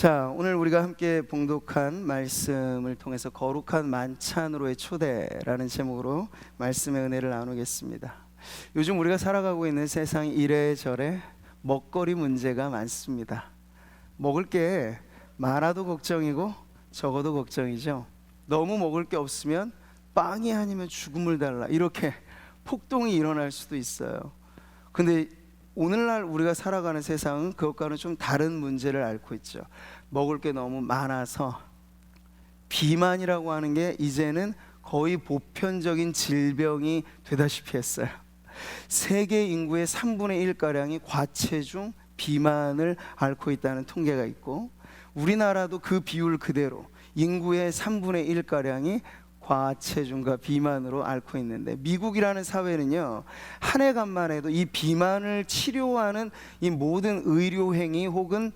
자, 오늘 우리가 함께 봉독한 말씀을 통해서 거룩한 만찬으로의 초대라는 제목으로 말씀의 은혜를 나누겠습니다. 요즘 우리가 살아가고 있는 세상 이래저래 먹거리 문제가 많습니다. 먹을 게 많아도 걱정이고 적어도 걱정이죠. 너무 먹을 게 없으면 빵이 아니면 죽음을 달라, 이렇게 폭동이 일어날 수도 있어요. 근데 오늘날 우리가 살아가는 세상은 그것과는 좀 다른 문제를 앓고 있죠. 먹을 게 너무 많아서 비만이라고 하는 게 이제는 거의 보편적인 질병이 되다시피 했어요. 세계 인구의 3분의 1가량이 과체중, 비만을 앓고 있다는 통계가 있고, 우리나라도 그 비율 그대로 인구의 3분의 1가량이 과체중과 비만으로 앓고 있는데, 미국이라는 사회는요, 한 해간만 해도 이 비만을 치료하는 이 모든 의료 행위 혹은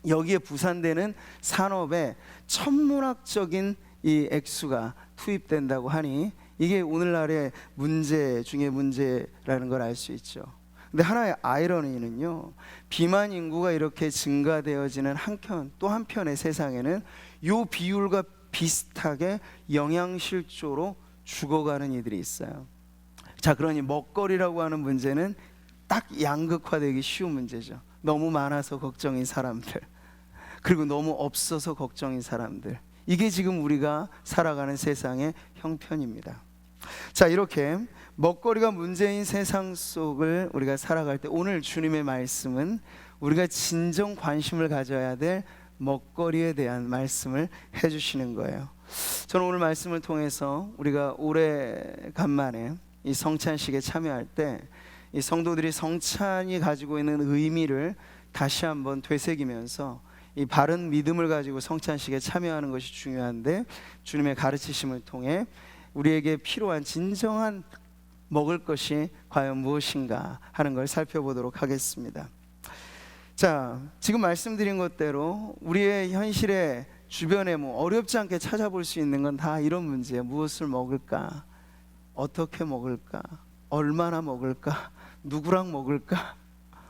여기에 부산되는 산업에 천문학적인 이 액수가 투입된다고 하니, 이게 오늘날의 문제 중에 문제라는 걸 알 수 있죠. 근데 하나의 아이러니는요, 비만 인구가 이렇게 증가되어지는 한편, 또 한편의 세상에는 이 비율과 비슷하게 영양실조로 죽어가는 이들이 있어요. 자, 그러니 먹거리라고 하는 문제는 딱 양극화되기 쉬운 문제죠. 너무 많아서 걱정인 사람들, 그리고 너무 없어서 걱정인 사람들, 이게 지금 우리가 살아가는 세상의 형편입니다. 자, 이렇게 먹거리가 문제인 세상 속을 우리가 살아갈 때, 오늘 주님의 말씀은 우리가 진정 관심을 가져야 될 먹거리에 대한 말씀을 해주시는 거예요. 저는 오늘 말씀을 통해서 우리가 오래간만에 이 성찬식에 참여할 때 이 성도들이 성찬이 가지고 있는 의미를 다시 한번 되새기면서 이 바른 믿음을 가지고 성찬식에 참여하는 것이 중요한데, 주님의 가르치심을 통해 우리에게 필요한 진정한 먹을 것이 과연 무엇인가 하는 걸 살펴보도록 하겠습니다. 자, 지금 말씀드린 것대로 우리의 현실의 주변에 어렵지 않게 찾아볼 수 있는 건 다 이런 문제예요. 무엇을 먹을까? 어떻게 먹을까? 얼마나 먹을까? 누구랑 먹을까?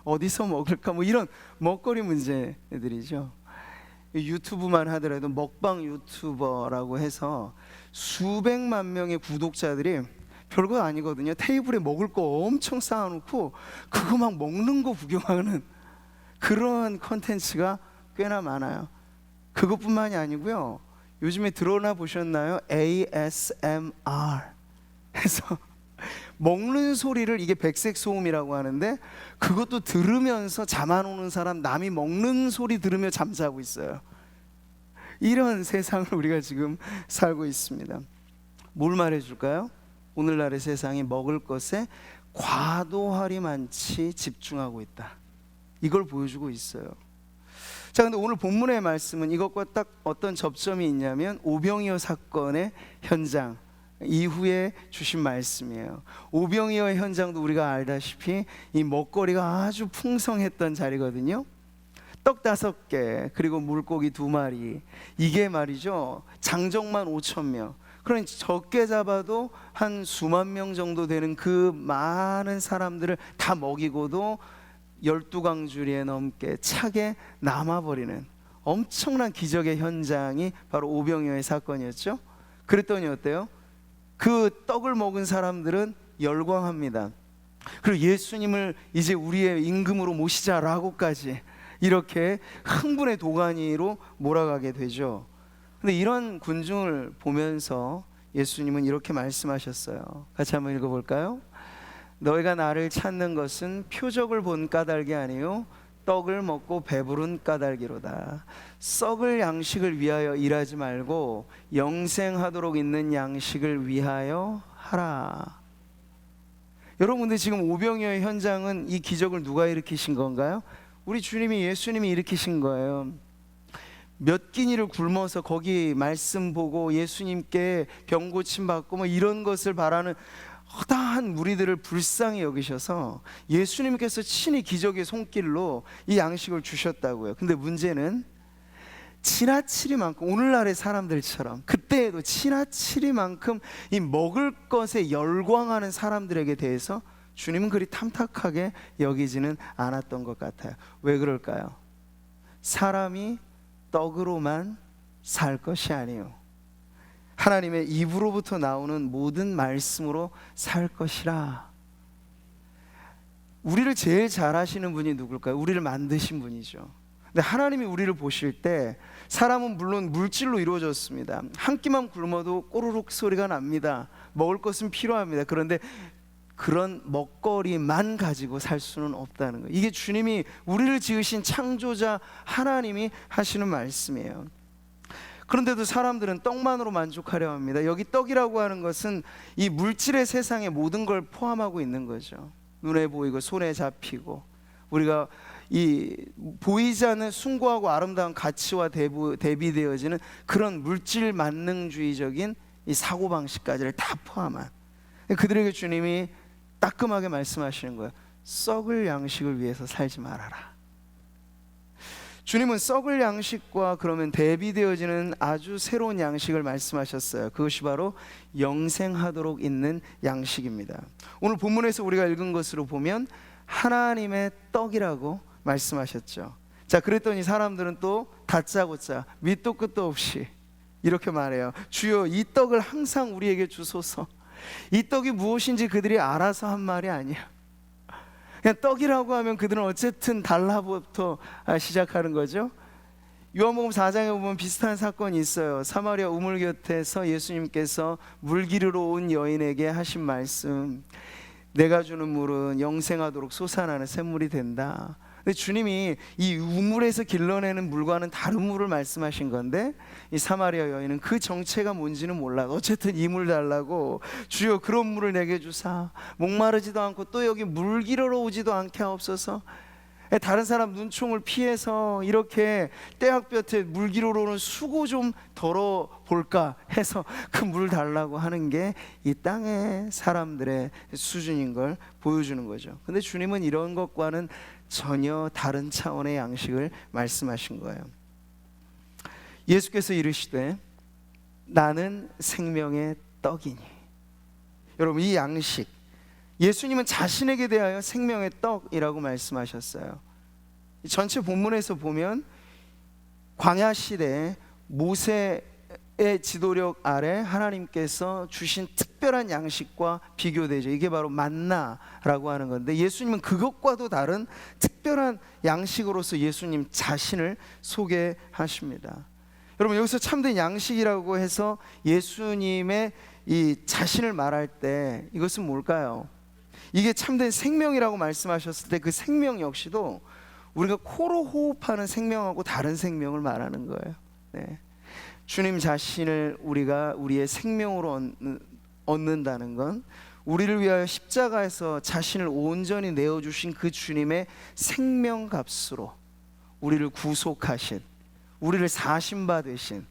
어디서 먹을까? 이런 먹거리 문제들이죠. 유튜브만 하더라도 먹방 유튜버라고 해서 수백만 명의 구독자들이 별거 아니거든요. 테이블에 먹을 거 엄청 쌓아놓고 그거 막 먹는 거 구경하는 그런 컨텐츠가 꽤나 많아요. 그것뿐만이 아니고요, 요즘에 들어나 보셨나요? ASMR 해서 먹는 소리를, 이게 백색 소음이라고 하는데, 그것도 들으면서 잠 안 오는 사람, 남이 먹는 소리 들으며 잠자고 있어요. 이런 세상을 우리가 지금 살고 있습니다. 뭘 말해줄까요? 오늘날의 세상이 먹을 것에 과도하리만치 집중하고 있다, 이걸 보여주고 있어요. 자, 근데 오늘 본문의 말씀은 이것과 딱 어떤 접점이 있냐면 오병이어 사건의 현장 이후에 주신 말씀이에요. 오병이어 현장도 우리가 알다시피 이 먹거리가 아주 풍성했던 자리거든요. 떡 5개 그리고 물고기 2마리, 이게 말이죠, 장정만 5,000명. 그러니 적게 잡아도 한 수만 명 정도 되는 그 많은 사람들을 다 먹이고도 12강주리에 넘게 차게 남아버리는 엄청난 기적의 현장이 바로 오병이어의 사건이었죠. 그랬더니 어때요? 그 떡을 먹은 사람들은 열광합니다. 그리고 예수님을 이제 우리의 임금으로 모시자라고까지 이렇게 흥분의 도가니로 몰아가게 되죠. 근데 이런 군중을 보면서 예수님은 이렇게 말씀하셨어요. 같이 한번 읽어볼까요? 너희가 나를 찾는 것은 표적을 본 까닭이 아니요 떡을 먹고 배부른 까닭이로다. 썩을 양식을 위하여 일하지 말고 영생하도록 있는 양식을 위하여 하라. 여러분들, 지금 오병이어의 현장은 이 기적을 누가 일으키신 건가요? 우리 주님이, 예수님이 일으키신 거예요. 몇 끼니를 굶어서 거기 말씀 보고 예수님께 병 고침 받고 이런 것을 바라는 허다한 무리들을 불쌍히 여기셔서 예수님께서 친히 기적의 손길로 이 양식을 주셨다고요. 근데 문제는 지나치리만큼, 오늘날의 사람들처럼 그때에도 지나치리만큼 이 먹을 것에 열광하는 사람들에게 대해서 주님은 그리 탐탁하게 여기지는 않았던 것 같아요. 왜 그럴까요? 사람이 떡으로만 살 것이 아니요 하나님의 입으로부터 나오는 모든 말씀으로 살 것이라. 우리를 제일 잘 아시는 분이 누굴까요? 우리를 만드신 분이죠. 근데 하나님이 우리를 보실 때 사람은 물론 물질로 이루어졌습니다. 한 끼만 굶어도 꼬르륵 소리가 납니다. 먹을 것은 필요합니다. 그런데 그런 먹거리만 가지고 살 수는 없다는 거예요. 이게 주님이 우리를 지으신 창조자 하나님이 하시는 말씀이에요. 그런데도 사람들은 떡만으로 만족하려 합니다. 여기 떡이라고 하는 것은 이 물질의 세상의 모든 걸 포함하고 있는 거죠. 눈에 보이고 손에 잡히고 우리가 이 보이지 않는 숭고하고 아름다운 가치와 대비되어지는 그런 물질 만능주의적인 이 사고방식까지를 다 포함한, 그들에게 주님이 따끔하게 말씀하시는 거예요. 썩을 양식을 위해서 살지 말아라. 주님은 썩을 양식과 그러면 대비되어지는 아주 새로운 양식을 말씀하셨어요. 그것이 바로 영생하도록 있는 양식입니다. 오늘 본문에서 우리가 읽은 것으로 보면 하나님의 떡이라고 말씀하셨죠. 자, 그랬더니 사람들은 또 다짜고짜 밑도 끝도 없이 이렇게 말해요. 주여, 이 떡을 항상 우리에게 주소서. 이 떡이 무엇인지 그들이 알아서 한 말이 아니야. 그냥 떡이라고 하면 그들은 어쨌든 달라부터 시작하는 거죠. 요한복음 4장에 보면 비슷한 사건이 있어요. 사마리아 우물 곁에서 예수님께서 물 기르러 온 여인에게 하신 말씀, 내가 주는 물은 영생하도록 솟아나는 샘물이 된다. 근데 주님이 이 우물에서 길러내는 물과는 다른 물을 말씀하신 건데 이 사마리아 여인은 그 정체가 뭔지는 몰라. 어쨌든 이 물 달라고, 주여 그런 물을 내게 주사. 목마르지도 않고 또 여기 물 기르러 오지도 않게 하옵소서. 다른 사람 눈총을 피해서 이렇게 떼약볕에 물 기르러 오는 수고 좀 덜어볼까 해서 그 물 달라고 하는 게 이 땅의 사람들의 수준인 걸 보여주는 거죠. 근데 주님은 이런 것과는 전혀 다른 차원의 양식을 말씀하신 거예요. 예수께서 이르시되 나는 생명의 떡이니. 여러분, 이 양식, 예수님은 자신에게 대하여 생명의 떡이라고 말씀하셨어요. 전체 본문에서 보면 광야 시대에 모세의 지도력 아래 하나님께서 주신 특별한 양식과 비교되죠. 이게 바로 만나라고 하는 건데 예수님은 그것과도 다른 특별한 양식으로서 예수님 자신을 소개하십니다. 여러분, 여기서 참된 양식이라고 해서 예수님의 이 자신을 말할 때 이것은 뭘까요? 이게 참된 생명이라고 말씀하셨을 때 그 생명 역시도 우리가 코로 호흡하는 생명하고 다른 생명을 말하는 거예요. 네. 주님 자신을 우리가 우리의 생명으로 얻는다는 건 우리를 위하여 십자가에서 자신을 온전히 내어주신 그 주님의 생명값으로 우리를 구속하신, 우리를 사심받으신,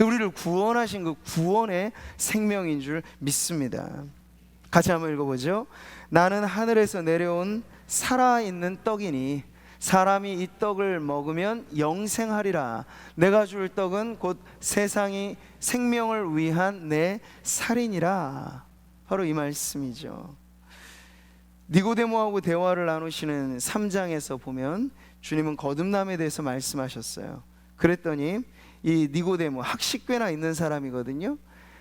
우리를 구원하신 그 구원의 생명인 줄 믿습니다. 같이 한번 읽어보죠. 나는 하늘에서 내려온 살아있는 떡이니 사람이 이 떡을 먹으면 영생하리라. 내가 줄 떡은 곧 세상이 생명을 위한 내 살이니라. 바로 이 말씀이죠. 니고데모하고 대화를 나누시는 3장에서 보면 주님은 거듭남에 대해서 말씀하셨어요. 그랬더니 이 니고데모 학식괴나 있는 사람이거든요.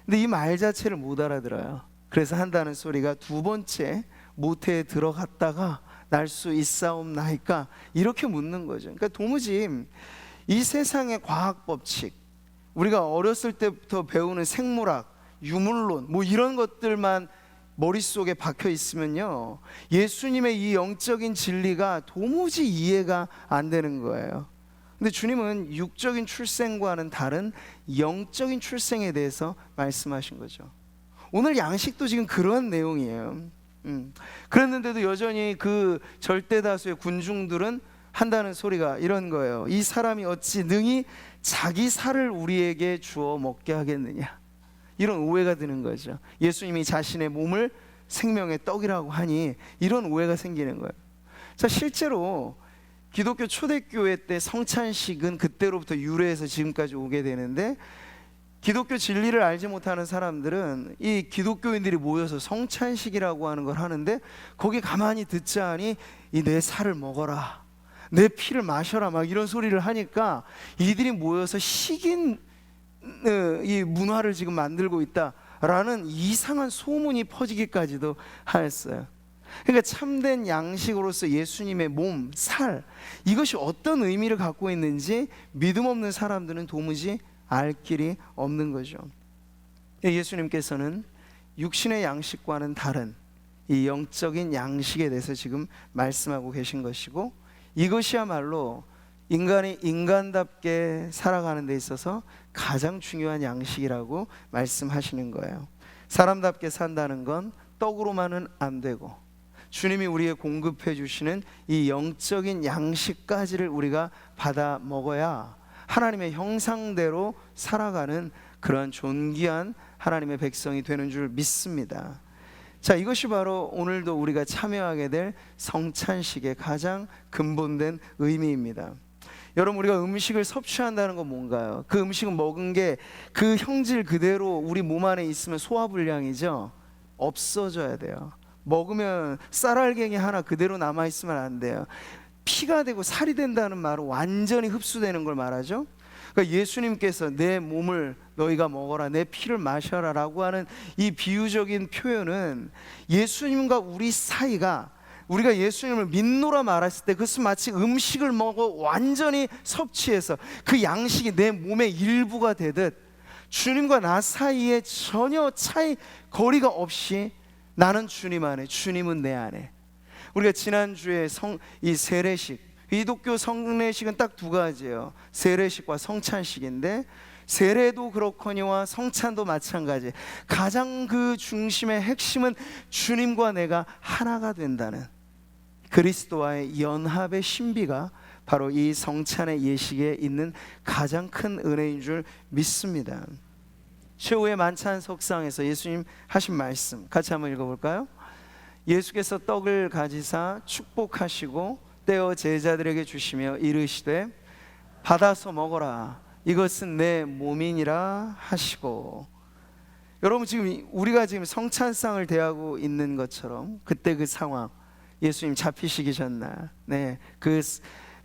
근데 이 말 자체를 못 알아들어요. 그래서 한다는 소리가 두 번째 모태에 들어갔다가 날 수 있사옵나이까 이렇게 묻는 거죠. 그러니까 도무지 이 세상의 과학 법칙, 우리가 어렸을 때부터 배우는 생물학, 유물론 뭐 이런 것들만 머릿속에 박혀 있으면요, 예수님의 이 영적인 진리가 도무지 이해가 안 되는 거예요. 근데 주님은 육적인 출생과는 다른 영적인 출생에 대해서 말씀하신 거죠. 오늘 양식도 지금 그런 내용이에요. 그랬는데도 여전히 그 절대 다수의 군중들은 한다는 소리가 이런 거예요. 이 사람이 어찌 능히 자기 살을 우리에게 주어 먹게 하겠느냐, 이런 오해가 드는 거죠. 예수님이 자신의 몸을 생명의 떡이라고 하니 이런 오해가 생기는 거예요. 자, 실제로 기독교 초대교회 때 성찬식은 그때로부터 유래해서 지금까지 오게 되는데, 기독교 진리를 알지 못하는 사람들은 이 기독교인들이 모여서 성찬식이라고 하는 걸 하는데 거기 가만히 듣자 하니 이 내 살을 먹어라, 내 피를 마셔라 막 이런 소리를 하니까 이들이 모여서 식인 이 문화를 지금 만들고 있다라는 이상한 소문이 퍼지기까지도 하였어요. 그러니까 참된 양식으로서 예수님의 몸, 살, 이것이 어떤 의미를 갖고 있는지 믿음 없는 사람들은 도무지 알 길이 없는 거죠. 예수님께서는 육신의 양식과는 다른 이 영적인 양식에 대해서 지금 말씀하고 계신 것이고, 이것이야말로 인간이 인간답게 살아가는 데 있어서 가장 중요한 양식이라고 말씀하시는 거예요. 사람답게 산다는 건 떡으로만은 안 되고, 주님이 우리에게 공급해 주시는 이 영적인 양식까지를 우리가 받아 먹어야 하나님의 형상대로 살아가는 그런 존귀한 하나님의 백성이 되는 줄 믿습니다. 자, 이것이 바로 오늘도 우리가 참여하게 될 성찬식의 가장 근본된 의미입니다. 여러분, 우리가 음식을 섭취한다는 건 뭔가요? 그 음식은 먹은 게 그 형질 그대로 우리 몸 안에 있으면 소화불량이죠. 없어져야 돼요. 먹으면 쌀알갱이 하나 그대로 남아있으면 안 돼요. 피가 되고 살이 된다는 말은 완전히 흡수되는 걸 말하죠. 그러니까 예수님께서 내 몸을 너희가 먹어라, 내 피를 마셔라 라고 하는 이 비유적인 표현은 예수님과 우리 사이가, 우리가 예수님을 믿노라 말했을 때 그것은 마치 음식을 먹어 완전히 섭취해서 그 양식이 내 몸의 일부가 되듯, 주님과 나 사이에 전혀 차이 거리가 없이 나는 주님 안에, 주님은 내 안에. 우리가 지난주에 이 세례식, 기독교 성례식은 딱 두 가지예요. 세례식과 성찬식인데, 세례도 그렇거니와 성찬도 마찬가지. 가장 그 중심의 핵심은 주님과 내가 하나가 된다는 그리스도와의 연합의 신비가 바로 이 성찬의 예식에 있는 가장 큰 은혜인 줄 믿습니다. 최후의 만찬 석상에서 예수님 하신 말씀 같이 한번 읽어볼까요? 예수께서 떡을 가지사 축복하시고 떼어 제자들에게 주시며 이르시되 받아서 먹어라, 이것은 내 몸이니라 하시고. 여러분, 지금 우리가 지금 성찬상을 대하고 있는 것처럼 그때 그 상황, 예수님 잡히시기 전날, 그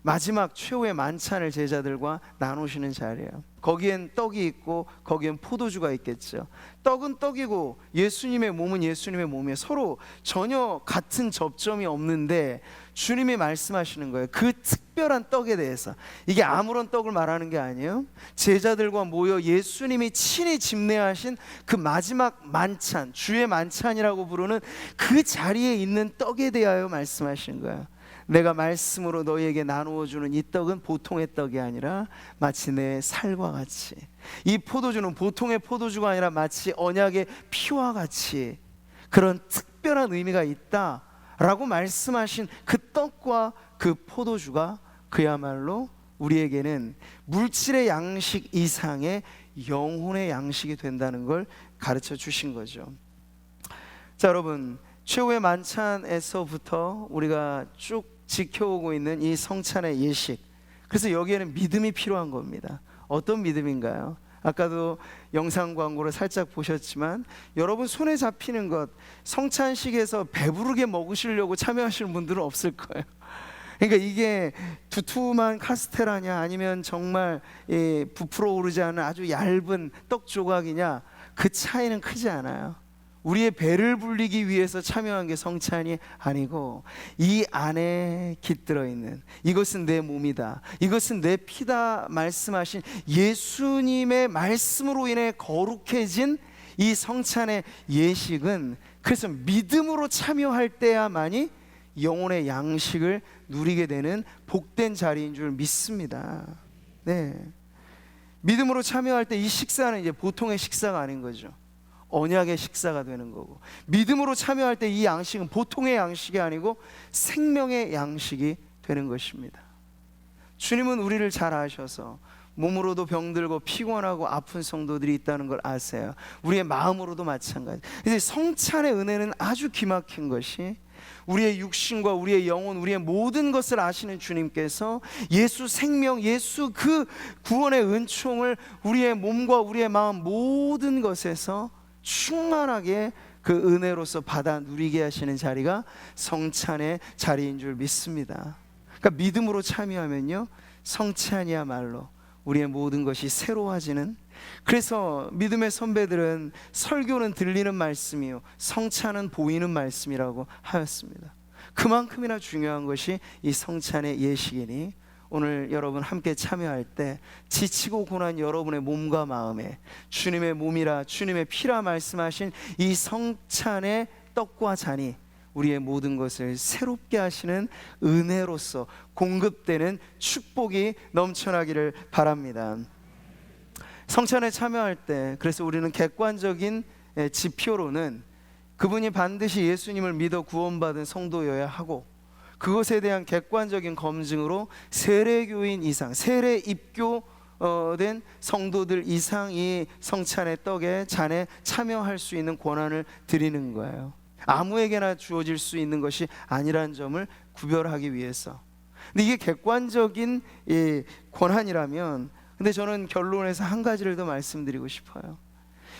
마지막 최후의 만찬을 제자들과 나누시는 자리예요. 거기엔 떡이 있고 거기엔 포도주가 있겠죠. 떡은 떡이고 예수님의 몸은 예수님의 몸이에요. 서로 전혀 같은 접점이 없는데 주님이 말씀하시는 거예요. 그 특별한 떡에 대해서. 이게 아무런 떡을 말하는 게 아니에요. 제자들과 모여 예수님이 친히 집례하신 그 마지막 만찬, 주의 만찬이라고 부르는 그 자리에 있는 떡에 대하여 말씀하시는 거예요. 내가 말씀으로 너희에게 나누어 주는 이 떡은 보통의 떡이 아니라 마치 내 살과 같이, 이 포도주는 보통의 포도주가 아니라 마치 언약의 피와 같이 그런 특별한 의미가 있다라고 말씀하신 그 떡과 그 포도주가 그야말로 우리에게는 물질의 양식 이상의 영혼의 양식이 된다는 걸 가르쳐 주신 거죠. 자, 여러분, 최후의 만찬에서부터 우리가 쭉 지켜오고 있는 이 성찬의 예식, 그래서 여기에는 믿음이 필요한 겁니다. 어떤 믿음인가요? 아까도 영상 광고를 살짝 보셨지만 여러분 손에 잡히는 것, 성찬식에서 배부르게 먹으시려고 참여하시는 분들은 없을 거예요. 그러니까 이게 두툼한 카스테라냐 아니면 정말 부풀어 오르지 않은 아주 얇은 떡 조각이냐, 그 차이는 크지 않아요. 우리의 배를 불리기 위해서 참여한 게 성찬이 아니고 이 안에 깃들어 있는, 이것은 내 몸이다, 이것은 내 피다 말씀하신 예수님의 말씀으로 인해 거룩해진 이 성찬의 예식은, 그래서 믿음으로 참여할 때야만이 영혼의 양식을 누리게 되는 복된 자리인 줄 믿습니다. 믿음으로 참여할 때 이 식사는 이제 보통의 식사가 아닌 거죠. 언약의 식사가 되는 거고, 믿음으로 참여할 때 이 양식은 보통의 양식이 아니고 생명의 양식이 되는 것입니다. 주님은 우리를 잘 아셔서 몸으로도 병들고 피곤하고 아픈 성도들이 있다는 걸 아세요. 우리의 마음으로도 마찬가지. 이제 성찬의 은혜는 아주 기막힌 것이, 우리의 육신과 우리의 영혼, 우리의 모든 것을 아시는 주님께서 예수 생명, 예수 그 구원의 은총을 우리의 몸과 우리의 마음 모든 것에서 충만하게 그 은혜로서 받아 누리게 하시는 자리가 성찬의 자리인 줄 믿습니다. 그러니까 믿음으로 참여하면요, 성찬이야말로 우리의 모든 것이 새로워지는, 그래서 믿음의 선배들은 설교는 들리는 말씀이요 성찬은 보이는 말씀이라고 하였습니다. 그만큼이나 중요한 것이 이 성찬의 예식이니 오늘 여러분 함께 참여할 때 지치고 고난 여러분의 몸과 마음에 주님의 몸이라 주님의 피라 말씀하신 이 성찬의 떡과 잔이 우리의 모든 것을 새롭게 하시는 은혜로서 공급되는 축복이 넘쳐나기를 바랍니다. 성찬에 참여할 때 그래서 우리는 객관적인 지표로는 그분이 반드시 예수님을 믿어 구원받은 성도여야 하고, 그것에 대한 객관적인 검증으로 세례교인 이상, 세례 입교된 성도들 이상이 성찬의 떡에 잔에 참여할 수 있는 권한을 드리는 거예요. 아무에게나 주어질 수 있는 것이 아니라는 점을 구별하기 위해서. 근데 이게 객관적인 권한이라면, 근데 저는 결론에서 한 가지를 더 말씀드리고 싶어요.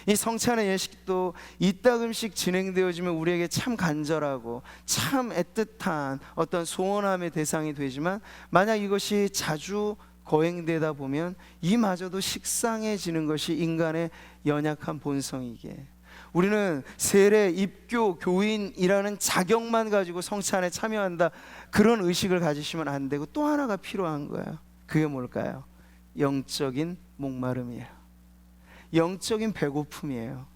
이 성찬의 예식도 이따금씩 진행되어지면 우리에게 참 간절하고 참 애틋한 어떤 소원함의 대상이 되지만, 만약 이것이 자주 거행되다 보면 이마저도 식상해지는 것이 인간의 연약한 본성이기에, 우리는 세례, 입교, 교인이라는 자격만 가지고 성찬에 참여한다, 그런 의식을 가지시면 안 되고, 또 하나가 필요한 거예요. 그게 뭘까요? 영적인 목마름이에요. 영적인 배고픔이에요.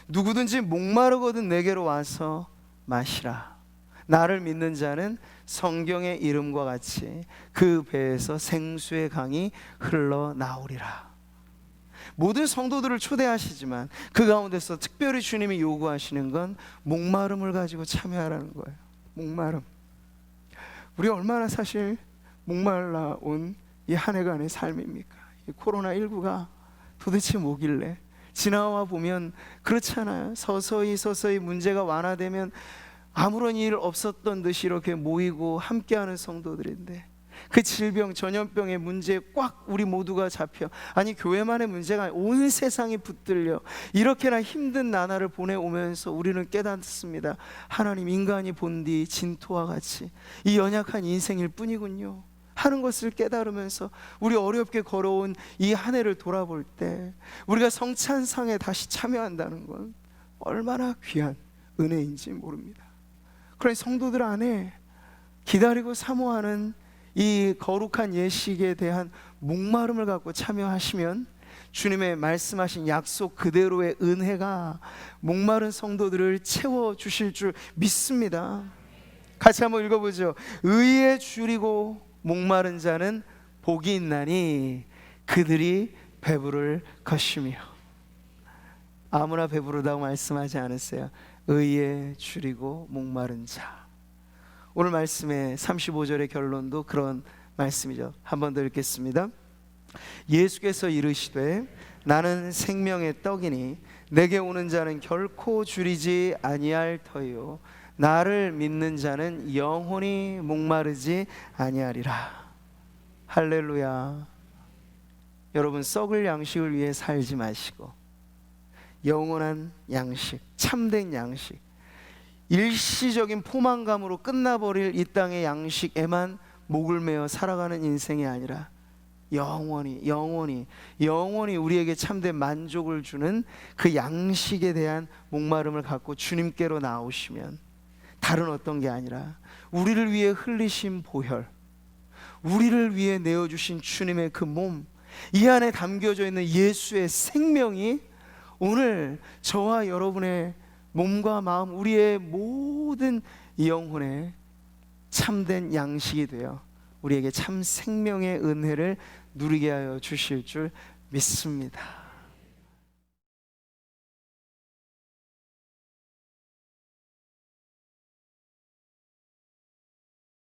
누구든지 목마르거든 내게로 와서 마시라. 나를 믿는 자는 성경의 이름과 같이 그 배에서 생수의 강이 흘러나오리라. 모든 성도들을 초대하시지만 그 가운데서 특별히 주님이 요구하시는 건 목마름을 가지고 참여하라는 거예요. 목마름. 우리 얼마나 사실 목말라 온 이 한 해간의 삶입니까? 이 코로나19가 도대체 뭐길래, 지나와 보면 그렇잖아요. 서서히 문제가 완화되면 아무런 일 없었던 듯이 이렇게 모이고 함께하는 성도들인데, 그 질병, 전염병의 문제에 꽉 우리 모두가 잡혀, 아니 교회만의 문제가 아니라 온 세상이 붙들려 이렇게나 힘든 나날을 보내오면서 우리는 깨닫습니다. 하나님, 인간이 본디 진토와 같이 이 연약한 인생일 뿐이군요 하는 것을 깨달으면서 우리 어렵게 걸어온 이 한 해를 돌아볼 때 우리가 성찬상에 다시 참여한다는 건 얼마나 귀한 은혜인지 모릅니다. 그러니 성도들 안에 기다리고 사모하는 이 거룩한 예식에 대한 목마름을 갖고 참여하시면 주님의 말씀하신 약속 그대로의 은혜가 목마른 성도들을 채워주실 줄 믿습니다. 같이 한번 읽어보죠. 의에 줄이고 목마른 자는 복이 있나니 그들이 배부를 것이며. 아무나 배부르다고 말씀하지 않으세요. 의에 줄이고 목마른 자. 오늘 말씀의 35절의 결론도 그런 말씀이죠. 한 번 더 읽겠습니다. 예수께서 이르시되 나는 생명의 떡이니 내게 오는 자는 결코 줄이지 아니할 터요 나를 믿는 자는 영원히 목마르지 아니하리라. 할렐루야. 여러분, 썩을 양식을 위해 살지 마시고 영원한 양식, 참된 양식, 일시적인 포만감으로 끝나버릴 이 땅의 양식에만 목을 메어 살아가는 인생이 아니라 영원히 우리에게 참된 만족을 주는 그 양식에 대한 목마름을 갖고 주님께로 나오시면, 다른 어떤 게 아니라 우리를 위해 흘리신 보혈, 우리를 위해 내어주신 주님의 그 몸, 이 안에 담겨져 있는 예수의 생명이 오늘 저와 여러분의 몸과 마음, 우리의 모든 영혼의 참된 양식이 되어 우리에게 참 생명의 은혜를 누리게 하여 주실 줄 믿습니다.